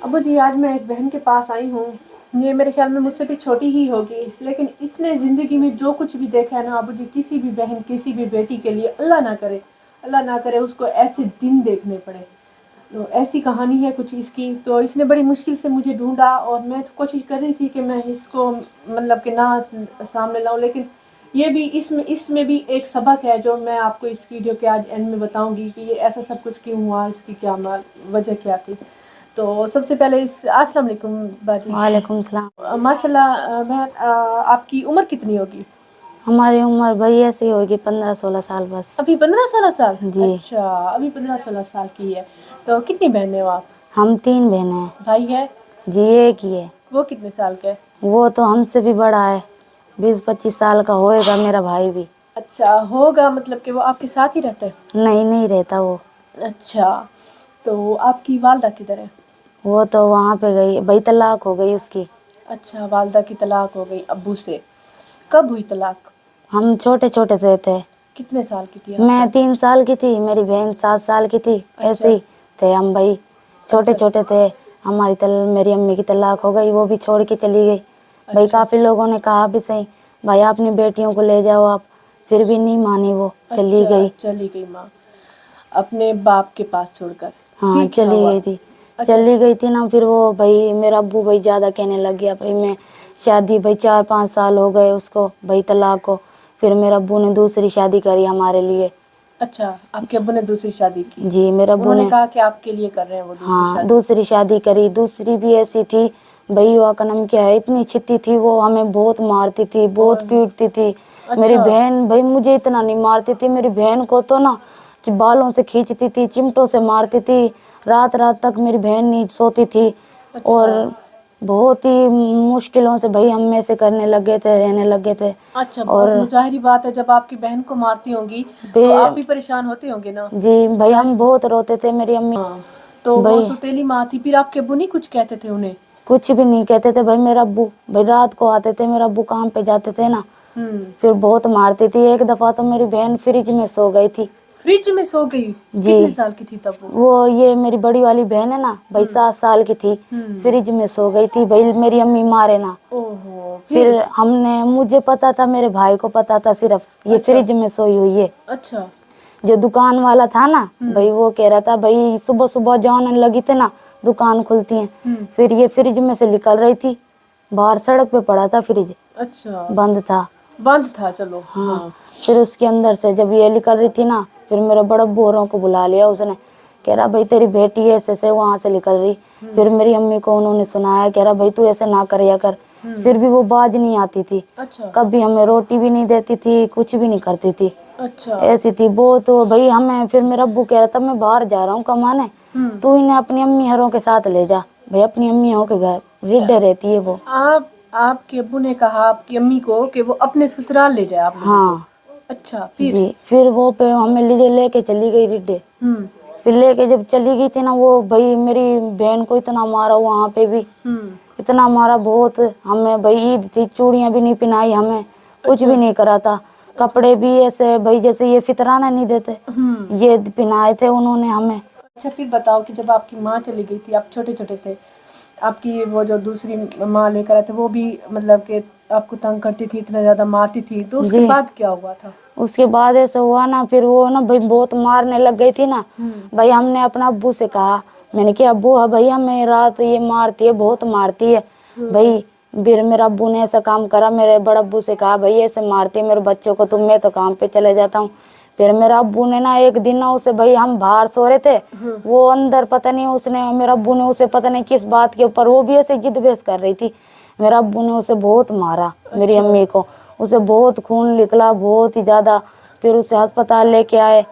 ابو جی آج میں ایک بہن کے پاس آئی ہوں. یہ میرے خیال میں مجھ سے بھی چھوٹی ہی ہوگی، لیکن اس نے زندگی میں جو کچھ بھی دیکھا ہے نا ابو جی، کسی بھی بہن کسی بھی بیٹی کے لیے اللہ نہ کرے اس کو ایسے دن دیکھنے پڑے. تو ایسی کہانی ہے کچھ اس کی. تو اس نے بڑی مشکل سے مجھے ڈھونڈا اور میں کوشش کر رہی تھی کہ میں اس کو مطلب کہ نہ سامنے لاؤں، لیکن یہ بھی اس میں بھی ایک سبق ہے جو میں آپ کو اس ویڈیو کے آج اینڈ میں بتاؤں گی کہ یہ ایسا سب کچھ کیوں ہوا، اس کی کیا وجہ کیا تھی. تو سب سے پہلے السلام علیکم باجی. وعلیکم السلام. ماشاء اللہ بہن، آپ کی عمر کتنی ہوگی؟ ہماری عمر بھائی ایسی ہوگی 15-16 سال بس. ابھی 15-16 سال؟ جی اچھا، ابھی 15-16 سال کی ہے. تو کتنی بہنیں ہو آپ؟ ہم 3 بہنیں ہیں. بھائی ہے؟ جی ایک ہی ہے. وہ کتنے سال کا ہے؟ وہ تو ہم سے بھی بڑا ہے، 20-25 سال کا ہوئے گا میرا بھائی بھی. اچھا ہوگا، مطلب کہ وہ آپ کے ساتھ ہی رہتا ہے؟ نہیں نہیں رہتا وہ. اچھا، تو آپ کی والدہ کدھر ہے؟ وہ تو وہاں پہ گئی، بھائی طلاق ہو گئی اس کی. اچھا، والدہ کی طلاق ہو گئی ابو سے. کب ہوئی طلاق؟ ہم چھوٹے چھوٹے سے تھے. کتنے سال کی تھی آپ میں تب؟ 3 سال کی تھی، میری بہن 7 سال کی تھی. ایسے اچھا ہی تھے ہم بھائی، چھوٹے اچھا چھوٹے تھے. میری امی کی طلاق ہو گئی، وہ بھی چھوڑ کے چلی گئی. بھائی اچھا کافی لوگوں نے کہا بھی صحیح بھائی اپنی بیٹیوں کو لے جاؤ آپ، پھر بھی نہیں مانی، وہ چلی اچھا گئی. چلی گئی ماں اپنے باپ کے پاس چھوڑ کر. ہاں پھر کیا چلی ہوا؟ گئی تھی. اچھا چلی گئی تھی نا، پھر وہ بھائی میرا ابو بھائی زیادہ کہنے لگ گیا. بھائی میں شادی، بھائی 4-5 سال ہو گئے اس کو بھائی طلاق کو. پھر میرے ابو نے دوسری شادی کری ہمارے لیے. اچھا، آپ کے ابو نے دوسری شادی کی؟ جی میرے ابو انہوں نے کہا کہ آپ کے لیے کر رہے ہیں وہ دوسری ہاں شادی؟ دوسری شادی کری. دوسری بھی ایسی تھی بھائی، وہ کا نام کیا ہے، اتنی چتی تھی وہ، ہمیں بہت مارتی تھی، اور بہت پیٹتی تھی. میری اچھا بہن بھائی مجھے اتنا نہیں مارتی تھی، میری بہن کو تو نا بالوں سے کھینچتی تھی، چمٹوں سے مارتی تھی. رات رات تک میری بہن نہیں سوتی تھی. اور اچھا بہت ہی مشکلوں سے بھائی ہم میں سے کرنے لگے تھے، رہنے لگے تھے. اچھا، اور ظاہری بات ہے جب آپ کی بہن کو مارتی ہوں گی تو پھر آپ بھی پریشان ہوتے ہوں گے نا. جی بھائی ہم ظاہر بہت روتے تھے، میری امی. ہاں، تو وہ بھائی سوتیلی ماں تھی. پھر آپ کے ابو نہیں کچھ کہتے تھے انہیں؟ کچھ بھی نہیں کہتے تھے بھائی. میرا ابو بھائی رات کو آتے تھے، میرا ابو کام پہ جاتے تھے نا، ہوں. پھر بہت مارتی تھی. ایک دفعہ تو میری بہن فریج میں سو گئی تھی. فریج میں سو گئی؟ جی کتنے سال کی تھی تب وہ؟ یہ میری بڑی والی بہن ہے نا بھائی، ہوں 7 سال کی تھی. ہوں. فریج میں سو گئی تھی بھائی، میری امی مارے نا. او ہو، پھر مجھے پتا تھا، میرے بھائی کو پتا تھا صرف یہ اچھا فریج میں سوئی ہوئی ہے. اچھا. جو دکان والا تھا نا ہوں بھائی، وہ کہہ رہا تھا بھائی صبح صبح جانے لگی تھی نا، دکان کھلتی ہیں. ہوں. پھر یہ فریج میں سے نکل رہی تھی، باہر سڑک پہ پڑا تھا فریج، اچھا بند تھا. بند تھا، چلو ہاں پھر اس کے اندر سے جب یہ نکل رہی تھی نا، پھر میرے بڑے ابو اوروں کو بلا لیا اس نے. کہہ رہا بھائی تیری بیٹی ایسے سے وہاں سے نکل رہی. ہوں پھر میری امی کو انہوں نے سنایا، کہہ رہا بھائی تو ایسے نہ کریا کر. ہوں. پھر بھی وہ باز نہیں آتی تھی، اچھا کبھی ہمیں روٹی بھی نہیں دیتی تھی، کچھ بھی نہیں کرتی تھی. اچھا. ایسی تھی وہ تو بھائی. ہمیں پھر میرا ابو کہہ رہا تھا میں باہر جا رہا ہوں کمانے، ہوں. تو انہیں اپنی امی ہروں کے ساتھ لے جا. بھائی اپنی امیوں کے گھر رڈے رہتی ہے وہ. آپ کے ابو نے کہا آپ کی امی کو کہ وہ اپنے سسرال لے جائے آپ لوگوں ہاں کو؟ اچھا پھر؟ جی پھر وہ پہ ہمیں لے کے چلی گئی رڈے. ہوں. پھر لے کے جب چلی گئی تھی نا، وہ بھائی میری بہن کو اتنا مارا وہاں پہ بھی، ہوں. اتنا مارا بہت. ہمیں بھائی عید تھی، چوڑیاں بھی نہیں پہنائی ہمیں، کچھ اچھا بھی نہیں کرا تھا. اچھا. کپڑے بھی ایسے بھائی جیسے یہ فطرانا نہیں دیتے، ہوں. یہ پہنائے تھے انہوں نے ہمیں. اچھا پھر بتاؤ کہ جب آپ کی ماں چلی گئی تھی، آپ چھوٹے چھوٹے تھے، آپ کی وہ جو دوسری ماں لے کر آئے تھے وہ بھی مطلب کہ آپ کو تنگ کرتی تھی، اتنا زیادہ مارتی تھی، تو اس کے جی بعد کیا ہوا تھا؟ اس کے بعد ایسا ہوا نا، پھر وہ نا بھائی بہت مارنے لگ گئی تھی نا. ہوں. بھائی ہم نے اپنا ابو سے کہا، میں نے کہا ابو بھائی ہمیں رات یہ مارتی ہے، بہت مارتی ہے. ہوں. بھائی پھر میرا ابو نے ایسا کام کرا، میرے بڑے ابو سے کہا بھائی ایسے مارتی ہے میرے بچوں کو، میں تو کام پہ چلے جاتا ہوں. پھر میرا ابو نے نا ایک دن نا اسے، بھائی ہم باہر سو رہے تھے، ہوں. وہ اندر پتہ نہیں اس نے، میرا ابو نے اسے پتہ نہیں کس بات کے اوپر، وہ بھی ایسے ضد بحث کر رہی تھی، میرا ابو نے اسے بہت مارا میری اچھا امی کو. اسے بہت خون نکلا، بہت ہی زیادہ. پھر اسے ہسپتال لے کے آئے.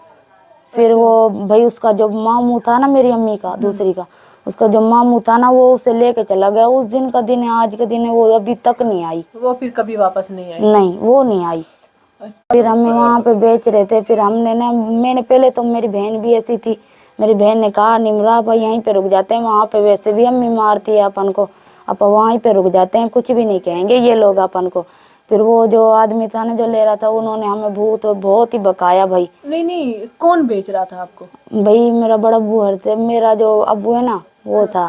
پھر اچھا. وہ بھائی اس کا جو ماموں تھا نا میری امی کا، ہوں. دوسری کا، اس کا جو ماموں تھا نا وہ اسے لے کے چلا گیا. اس دن کا دن ہے، آج کے دن ہے، وہ ابھی تک نہیں آئی. وہ پھر کبھی واپس نہیں آئی؟ نہیں وہ نہیں آئی. پھر ہمیں وہاں پہ بیچ رہے تھے. پھر ہم نے نا، میں نے پہلے تو، میری بہن بھی ایسی تھی، میری بہن نے کہا نمرا بھائی یہیں پہ رک جاتے ہیں، وہاں پہ ویسے بھی امی مارتی ہے اپن کو، اپن وہیں پہ رک جاتے ہیں، کچھ بھی نہیں کہیں گے یہ لوگ اپن کو. پھر وہ جو آدمی تھا نا جو لے رہا تھا، انہوں نے ہمیں بہت ہی بکایا بھائی. نہیں نہیں، کون بیچ رہا تھا آپ کو؟ بھائی میرا بڑا ابو میرا جو ابو ہے نا وہ تھا.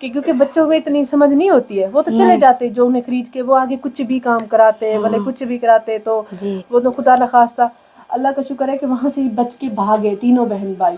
کہ کیونکہ بچوں میں اتنی سمجھ نہیں ہوتی ہے, وہ تو چلے جاتے جو انہیں خرید کے وہ آگے کچھ بھی کام کراتے, بھلے کچھ بھی کراتے, تو جی وہ تو خدا نخواستہ اللہ کا شکر ہے کہ وہاں سے بچ کے بھاگے تینوں بہن بھائی.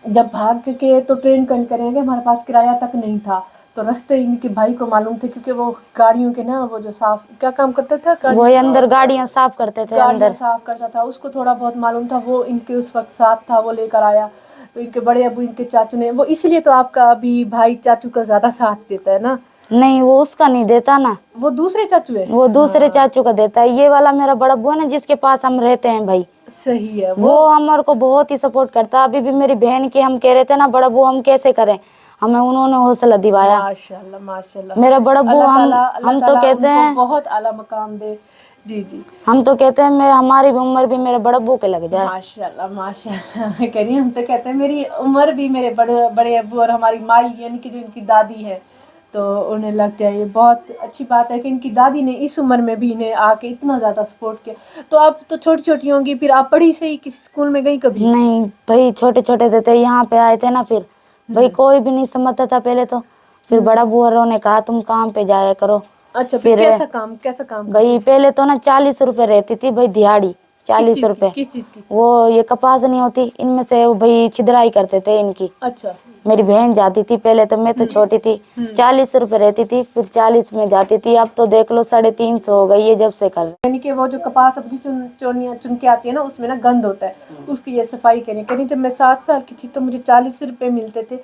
جب بھاگ کے تو ٹرین کریں گے, ہمارے پاس کرایہ تک نہیں تھا, تو رستے ان کے بھائی کو معلوم تھے کیونکہ وہ گاڑیوں کے نا وہ جو صاف کیا کام کرتا تھا, وہی اندر گاڑیاں صاف کرتے تھے, گاڑیاں اندر صاف کرتا تھا, اس کو تھوڑا بہت معلوم تھا, وہ ان کے اس وقت ساتھ تھا, وہ لے کر آیا. تو ان کے بڑے ابو ان کے چاچو نے, وہ اس لیے تو آپ کا ابھی بھائی چاچو کا زیادہ ساتھ دیتا ہے نا. نہیں وہ اس کا نہیں دیتا نا, وہ دوسرے چاچو ہے, وہ دوسرے چاچو کا دیتا ہے. یہ والا میرا بڑا ابو ہے نا جس کے پاس ہم رہتے ہیں بھائی, صحیح ہے, وہ ہمارے کو بہت ہی سپورٹ کرتا ہے. ابھی بھی میری بہن کی ہم کہہ رہے تھے نا بڑا ابو ہم کیسے کریں, ہمیں انہوں نے حوصلہ دلایا. ماشاء اللہ ماشاء اللہ, میرا بڑا ابو اللہ ہم تو تعالیٰ کہتے ان کو ہیں, بہت اعلیٰ مقام دے. جی جی ہم تو کہتے ہیں ہماری بھی عمر بھی میرے بڑے ابو کے لگ جائے. ماشاء اللہ میں کہہ رہی ہوں, ہم تو کہتے ہیں میری عمر بھی میرے بڑے ابو اور ہماری مائی یعنی کہ جو ان کی دادی ہے تو انہیں لگ جائے. یہ بہت اچھی بات ہے کہ ان کی دادی نے اس عمر میں بھی انہیں آ کے اتنا زیادہ سپورٹ کیا. تو آپ تو چھوٹی چھوٹی ہوں گی, پھر آپ پڑھی سے ہی کسی اسکول میں گئی کبھی؟ نہیں بھائی چھوٹے چھوٹے تھے, یہاں پہ آئے تھے نا, پھر بھائی کوئی بھی نہیں سمجھتا تھا پہلے تو, پھر بڑا ابو اور نے کہا تم کام پہ جایا کرو. اچھا, پھر کیسا کام کرتے بھائی تھے؟ پہلے تو نا 40 روپے رہتی تھی بھائی دیہاڑی, کس 40 چیز کی, روپے. کس چیز کی؟ وہ یہ کپاس نہیں ہوتی ان میں سے, بھائی چھدرائی کرتے تھے ان کی. اچھا, میری بہن جاتی تھی پہلے, تو میں تو چھوٹی تھی, 40 روپے رہتی تھی, پھر 40 میں جاتی تھی. اب تو دیکھ لو 350 ہو گئی ہے جب سے کر. یعنی کہ وہ جو کپاس اپنی چن کے آتی ہے نا, اس میں نا گند ہوتا ہے, اس کی یہ صفائی کرنی. جب میں 7 سال کی تھی تو مجھے 40 روپے ملتے تھے,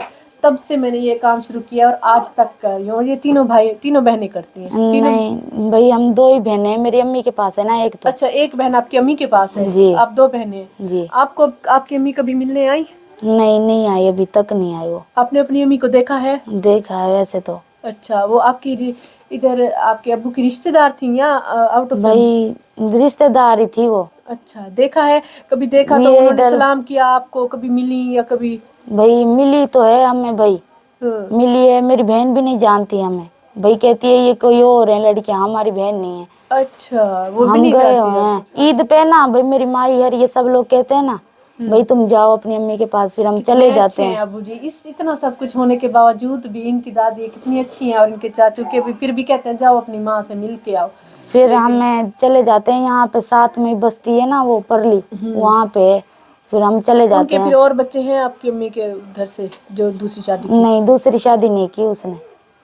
تب سے میں نے یہ کام شروع کیا اور آج تک کر رہی ہوں. اور یہ تینوں بہنیں کرتی ہیں. نہیں بھائی ہم 2 ہی بہنیں ہیں, میری امی کے پاس ہے نا ایک تو. اچھا, ایک بہن آپ کی امی کے پاس ہے, جی آپ 2 بہنیں. جی آپ کی امی کبھی ملنے آئی؟ نہیں آئی, ابھی تک نہیں آئی. وہ آپ نے اپنی امی کو دیکھا ہے؟ دیکھا ہے ویسے تو. اچھا, وہ آپ کی ادھر آپ کے ابو کی رشتے دار تھیں یا آؤٹ آف فیملی؟ بھائی رشتے دار ہی تھی وہ. اچھا, دیکھا ہے کبھی, دیکھا تو یہ انہوں نے ادھر سلام کیا آپ کو, کبھی ملی یا کبھی؟ بھائی ملی تو ہے ہمیں, بھائی ملی ہے. میری بہن بھی نہیں جانتی ہمیں, بھائی کہتی ہے یہ کوئی اور ہے لڑکیاں, ہماری بہن نہیں ہے. اچھا, وہ بھی ہم نہیں گئے جانتی ہوئے آپ ہیں کو؟ عید پہ نا, بھائی میری مائی اور یہ سب لوگ کہتے ہیں نا بھائی تم جاؤ اپنی امی کے پاس, پھر ہم چلے کتنے جاتے اچھے ہیں. ابو جی, اتنا سب کچھ ہونے کے باوجود بھی ان کی دادی کتنی اچھی ہیں, اور ان کے چاچو کے بھی, پھر بھی کہتے ہیں جاؤ اپنی ماں سے مل کے آؤ. پھر لیکن ہمیں چلے جاتے ہیں, یہاں پہ ساتھ میں بستی ہے نا وہ پرلی, وہاں پہ پھر ہم چلے ان جاتے کے ہیں. پھر اور بچے ہیں آپ کی امی کے گھر سے جو دوسری شادی کی؟ نہیں دوسری شادی نہیں کی اس نے,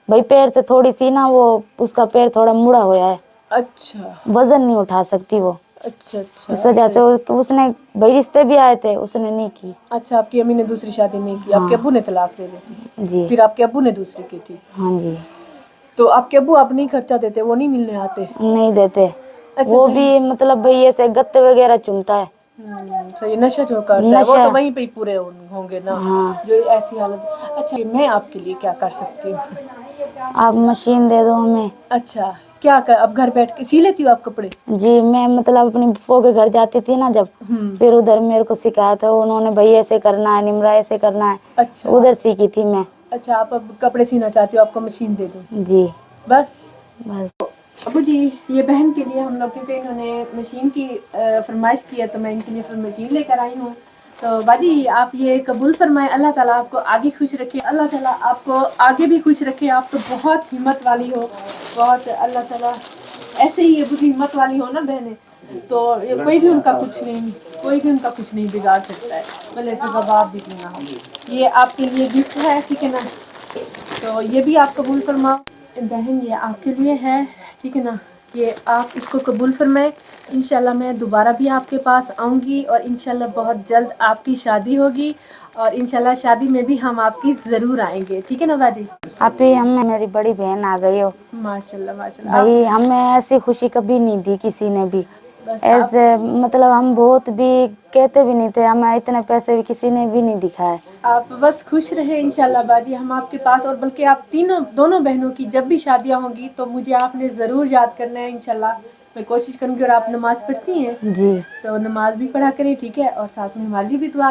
بھائی پیر سے تھوڑی سی نا, وہ اس کا پیر تھوڑا مڑا ہوا ہے, اچھا وزن نہیں اٹھا سکتی وہ, اچھا اس اچھا وجہ سے صحیح. اس نے, بھائی رشتے بھی آئے تھے اس نے نہیں کی. اچھا, آپ کی امی نے دوسری شادی نہیں کی, آپ ہاں کے ابو نے طلاق دے دی تھی, جی پھر آپ کے ابو نے دوسری کی تھی. ہاں جی. تو آپ کے ابو آپ نہیں خرچہ دیتے, وہ نہیں ملنے آتے؟ نہیں دیتے, اچھا وہ بھی بہن. مطلب بھائی ایسے گتے وغیرہ چنتا ہے. صحیح, نشہ جو کرتا ہے وہ نشہ. تو وہیں پہ ہی پورے ہوں گے نا, ہاں جو ایسی حالت. اچھا, میں آپ کے لیے کیا کر سکتی ہوں؟ آپ مشین دے دو ہمیں. اچھا, کیا اب گھر بیٹھ کے سی لیتی ہو آپ کپڑے؟ جی, میں مطلب اپنی پھوپھو کے گھر جاتی تھی نا جب, پھر ادھر میرے کو سکھایا تھا انہوں نے, بھائی ایسے کرنا ہے نمرا, ایسے کرنا ہے, اچھا ادھر سیکھی تھی میں. اچھا, آپ اب کپڑے سینا چاہتی ہو, آپ کو مشین دے دوں جی بس؟ بس. ابو جی, یہ بہن کے لیے ہم لوگ, کیونکہ انہوں نے مشین کی فرمائش کی ہے تو میں ان کے لیے پھر مشین لے کر آئی ہوں. تو باجی آپ یہ قبول فرمائیں, اللہ تعالیٰ آپ کو آگے خوش رکھے, اللہ تعالیٰ آپ کو آگے بھی خوش رکھے. آپ تو بہت ہمت والی ہو, بہت, اللہ تعالیٰ ایسے ہی ابو جی ہمت والی ہو نا بہنیں, تو کوئی بھی ان کا کچھ نہیں بگاڑ سکتا ہے, بھلے اس کا باپ بھی کیوں نہ ہو. یہ آپ کے لیے گفٹ ہے, ٹھیک ہے نا, تو یہ بھی آپ قبول فرماؤ. بہن یہ آپ کے لیے ہے, ٹھیک ہے نا, یہ آپ اس کو قبول فرمائیں. انشاءاللہ میں دوبارہ بھی آپ کے پاس آؤں گی, اور انشاءاللہ بہت جلد آپ کی شادی ہوگی, اور انشاءاللہ شادی میں بھی ہم آپ کی ضرور آئیں گے, ٹھیک ہے نا باجی؟ ابھی ہمیں میری بڑی بہن آ گئی ہو, ماشاء اللہ ماشاء اللہ. بھائی ہمیں ایسی خوشی کبھی نہیں دی کسی نے بھی, بس آپ ایسے مطلب ہم بہت بھی کہتے بھی نہیں تھے, ہمیں اتنے پیسے بھی کسی نے بھی نہیں دکھائے. آپ بس خوش رہیں انشاءاللہ باجی, ہم آپ کے پاس, اور بلکہ آپ دونوں بہنوں کی جب بھی شادیاں ہوں گی تو مجھے آپ نے ضرور یاد کرنا ہے انشاءاللہ. میں کوشش کروں گی. اور آپ نماز پڑھتی ہیں جی تو نماز بھی پڑھا کریں, ٹھیک ہے, اور ساتھ میں ہماری بھی دعا